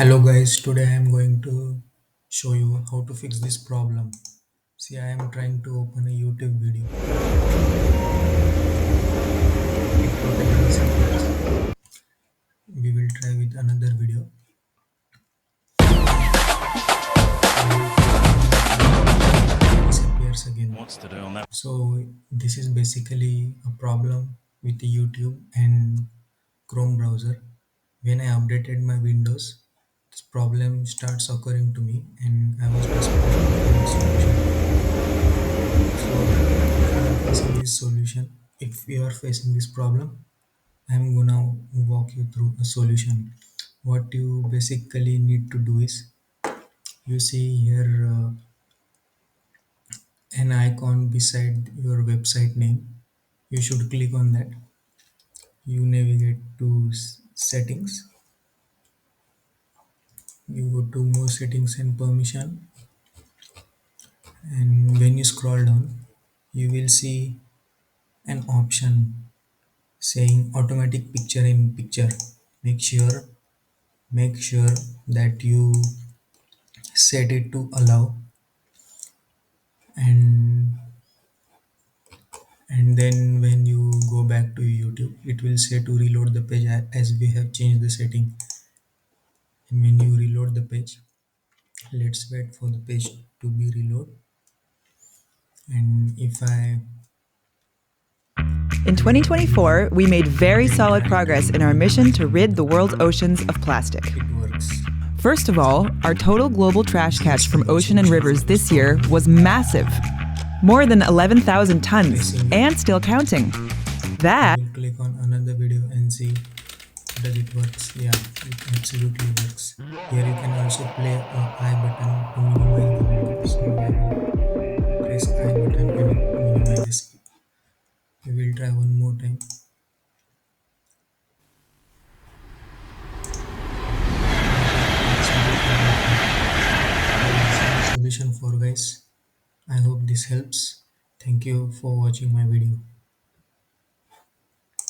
Hello guys, today I am going to show you how to fix this problem. See, I am trying to open a YouTube video. It totally disappears. We will try with another video. It disappears again. So this is basically a problem with the YouTube and Chrome browser. When I updated my Windows, this problem starts occurring to me and I was desperate to find a solution. So if you are facing this solution, if you are facing this problem, I'm gonna walk you through a solution. What you basically need to do is you see here an icon beside your website name. You should click on that. You navigate to settings. You go to more settings and permission, and when you scroll down, you will see an option saying automatic picture in picture. Make sure that you set it to allow, and then when you go back to YouTube it will say to reload the page as we have changed the setting. And when you reload the page, let's wait for the page to be reload. And if I In 2024, we made very solid progress in our mission to rid the world's oceans of plastic. it works. First of all, our total global trash catch from ocean and rivers this year was massive. More than 11,000 tons, and still counting. That We'll click on another video and see does it works. Yeah, it absolutely works. Here you can also play a I button to minimize the video. So I will press I button and it minimizes. We will try one more time. Solution for guys. I hope this helps. Thank you for watching my video.